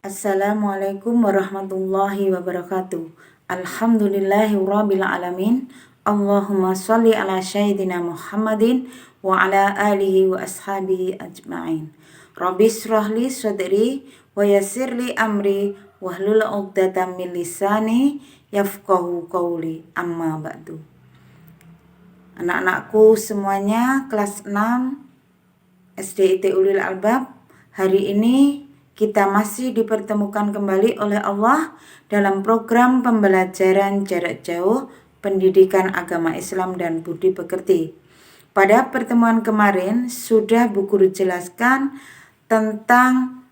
Assalamualaikum warahmatullahi wabarakatuh. Alhamdulillahirabbil alamin. Allahumma sholli ala sayyidina Muhammadin wa ala alihi wa ashabihi ajmain. Rabbi shrahli sadri wa yassirli amri wahlul 'uqdatam min lisani yafqahu qawli. Amma ba'du. Anak-anakku semuanya kelas 6 SDIT Ulil Albab, hari ini kita masih dipertemukan kembali oleh Allah dalam program pembelajaran jarak jauh pendidikan agama Islam dan budi pekerti. Pada pertemuan kemarin sudah Bu Guru jelaskan tentang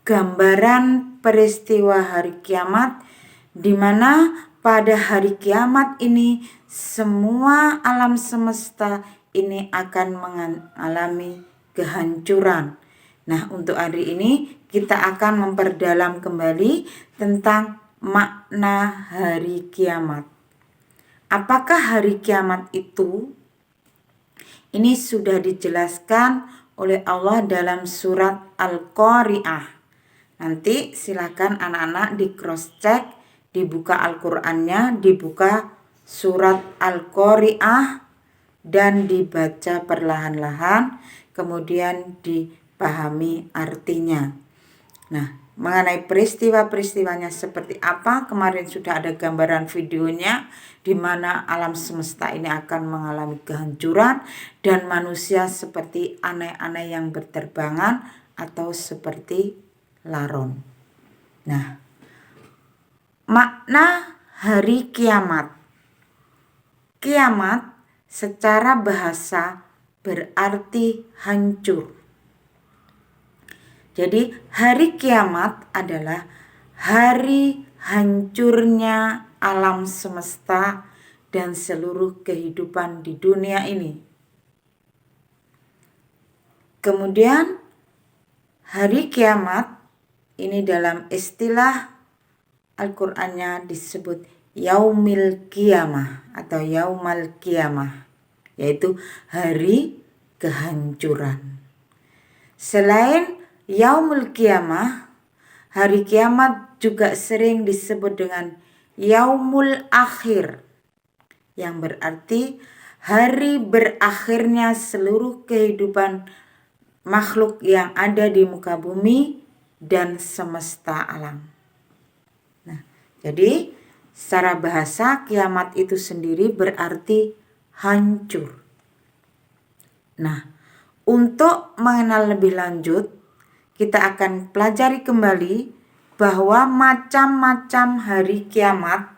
gambaran peristiwa hari kiamat, di mana pada hari kiamat ini semua alam semesta ini akan mengalami kehancuran. Nah, untuk hari ini kita akan memperdalam kembali tentang makna hari kiamat. Apakah hari kiamat itu? Ini sudah dijelaskan oleh Allah dalam surat Al-Qari'ah. Nanti silakan anak-anak di cross check, dibuka Al-Qur'annya, dibuka surat Al-Qari'ah dan dibaca perlahan-lahan, kemudian dipahami artinya. Nah, mengenai peristiwa-peristiwanya seperti apa, kemarin sudah ada gambaran videonya di mana alam semesta ini akan mengalami kehancuran dan manusia seperti aneh-aneh yang berterbangan atau seperti laron. Nah, makna hari kiamat. Kiamat secara bahasa berarti hancur. Jadi hari kiamat adalah hari hancurnya alam semesta dan seluruh kehidupan di dunia ini. Kemudian hari kiamat ini dalam istilah Al-Qur'annya disebut Yaumil Qiyamah atau Yaumal Qiyamah, yaitu hari kehancuran. Selain Yaumul Qiyamah, hari kiamat juga sering disebut dengan Yaumul Akhir, yang berarti hari berakhirnya seluruh kehidupan makhluk yang ada di muka bumi dan semesta alam. Nah, jadi secara bahasa kiamat itu sendiri berarti hancur. Nah, untuk mengenal lebih lanjut, kita akan pelajari kembali bahwa macam-macam hari kiamat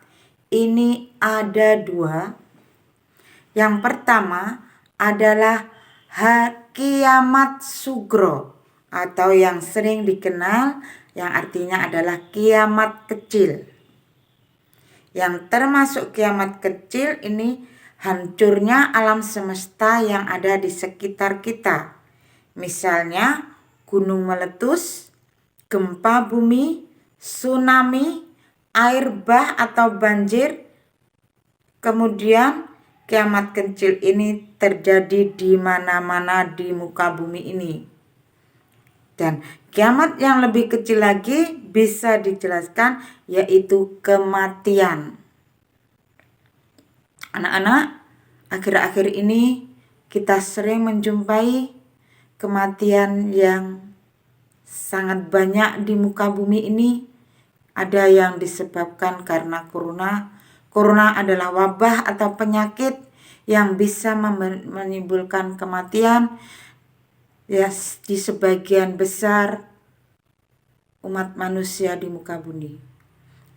ini ada dua. Yang pertama adalah kiamat sugro atau yang sering dikenal yang artinya adalah kiamat kecil. Yang termasuk kiamat kecil ini hancurnya alam semesta yang ada di sekitar kita. Misalnya gunung meletus, gempa bumi, tsunami, air bah atau banjir. Kemudian kiamat kecil ini terjadi di mana-mana di muka bumi ini. Dan kiamat yang lebih kecil lagi bisa dijelaskan yaitu kematian. Anak-anak, akhir-akhir ini kita sering menjumpai kematian yang sangat banyak di muka bumi ini. Ada yang disebabkan karena corona. Corona adalah wabah atau penyakit yang bisa menimbulkan kematian ya di sebagian besar umat manusia di muka bumi.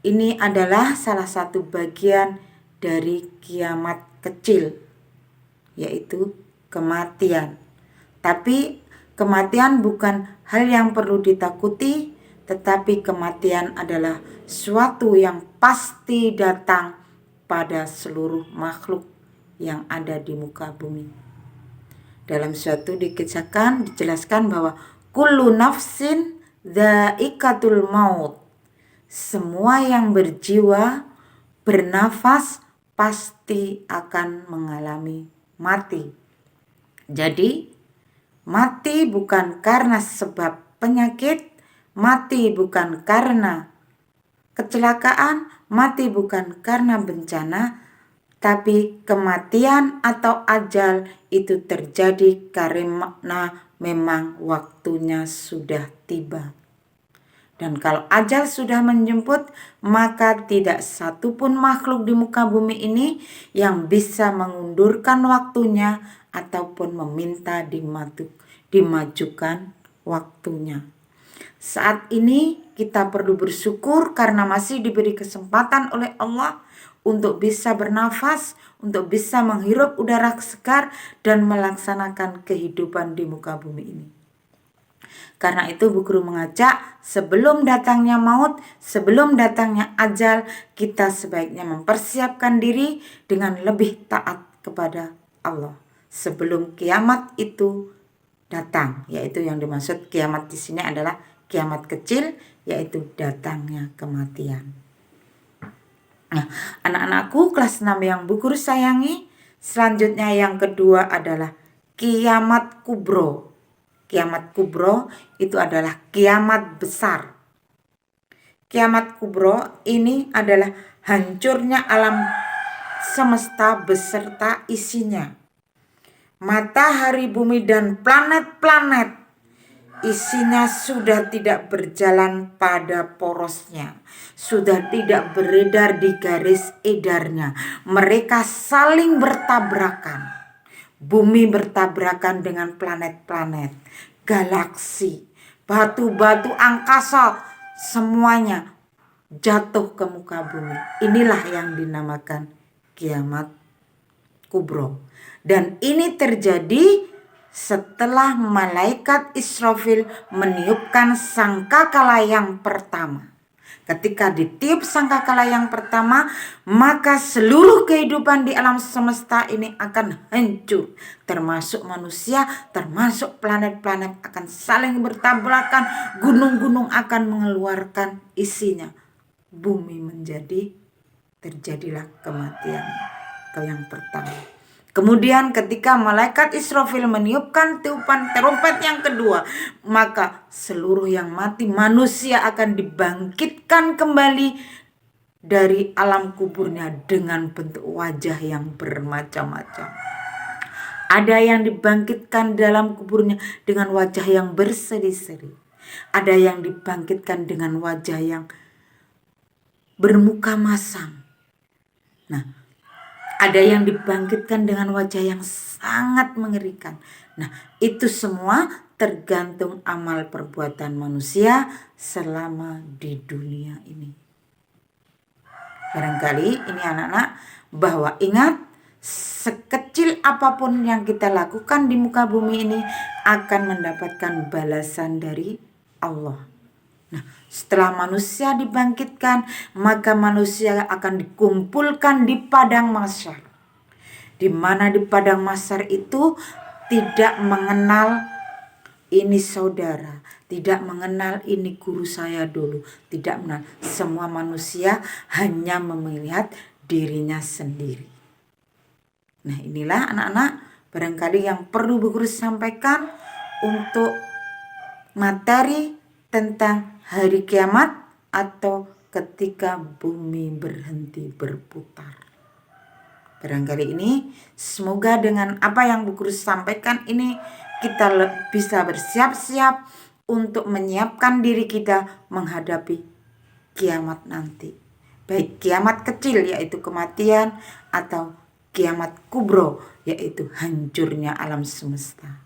Ini adalah salah satu bagian dari kiamat kecil, yaitu kematian. Tapi kematian bukan hal yang perlu ditakuti, tetapi kematian adalah suatu yang pasti datang pada seluruh makhluk yang ada di muka bumi. Dalam suatu dikisahkan, dijelaskan bahwa kullu nafsin dha'iqatul maut. Semua yang berjiwa, bernafas pasti akan mengalami mati. Jadi mati bukan karena sebab penyakit, mati bukan karena kecelakaan, mati bukan karena bencana, tapi kematian atau ajal itu terjadi karena memang waktunya sudah tiba. Dan kalau ajal sudah menjemput, maka tidak satupun makhluk di muka bumi ini yang bisa mengundurkan waktunya ataupun meminta dimajukan waktunya. Saat ini kita perlu bersyukur karena masih diberi kesempatan oleh Allah untuk bisa bernafas, untuk bisa menghirup udara segar dan melaksanakan kehidupan di muka bumi ini. Karena itu Bu Guru mengajak, sebelum datangnya maut, sebelum datangnya ajal, kita sebaiknya mempersiapkan diri dengan lebih taat kepada Allah sebelum kiamat itu datang. Yaitu yang dimaksud kiamat di sini adalah kiamat kecil, yaitu datangnya kematian. Nah, anak-anakku kelas 6 yang Bu Guru sayangi, selanjutnya yang kedua adalah kiamat kubro. Kiamat kubro itu adalah kiamat besar. Kiamat kubro ini adalah hancurnya alam semesta beserta isinya. Matahari, bumi, dan planet-planet isinya sudah tidak berjalan pada porosnya, sudah tidak beredar di garis edarnya. Mereka saling bertabrakan. Bumi bertabrakan dengan planet-planet, galaksi, batu-batu angkasa, semuanya jatuh ke muka bumi. Inilah yang dinamakan kiamat kubro. Dan ini terjadi setelah malaikat Israfil meniupkan sangkakala yang pertama. Ketika ditiup sangkakala yang pertama, maka seluruh kehidupan di alam semesta ini akan hancur. Termasuk manusia, termasuk planet-planet akan saling bertabrakan. Gunung-gunung akan mengeluarkan isinya. Bumi terjadilah kematian yang pertama. Kemudian ketika malaikat Israfil meniupkan tiupan terompet yang kedua, maka seluruh yang mati manusia akan dibangkitkan kembali dari alam kuburnya dengan bentuk wajah yang bermacam-macam. Ada yang dibangkitkan dalam kuburnya dengan wajah yang berseri-seri. Ada yang dibangkitkan dengan wajah yang bermuka masam. Nah, ada yang dibangkitkan dengan wajah yang sangat mengerikan. Nah, itu semua tergantung amal perbuatan manusia selama di dunia ini. Barangkali ini anak-anak bahwa ingat, sekecil apapun yang kita lakukan di muka bumi ini akan mendapatkan balasan dari Allah. Nah, setelah manusia dibangkitkan, maka manusia akan dikumpulkan di padang mahsyar. Di mana di padang mahsyar itu tidak mengenal ini saudara, tidak mengenal ini guru saya dulu, tidak mengenal. Semua manusia hanya melihat dirinya sendiri. Nah, inilah anak-anak barangkali yang perlu Bu Guru sampaikan untuk materi tentang hari kiamat atau ketika bumi berhenti berputar. Barangkali ini semoga dengan apa yang Bu Guru sampaikan ini kita bisa bersiap-siap untuk menyiapkan diri kita menghadapi kiamat nanti. Baik kiamat kecil yaitu kematian atau kiamat kubro yaitu hancurnya alam semesta.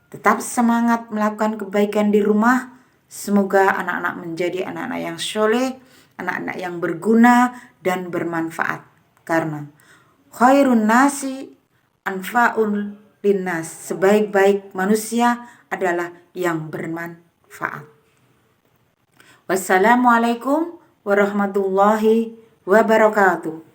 Tetap semangat melakukan kebaikan di rumah. Semoga anak-anak menjadi anak-anak yang soleh, anak-anak yang berguna dan bermanfaat. Karena khairun nasi anfa'un linnas. Sebaik-baik manusia adalah yang bermanfaat. Wassalamualaikum warahmatullahi wabarakatuh.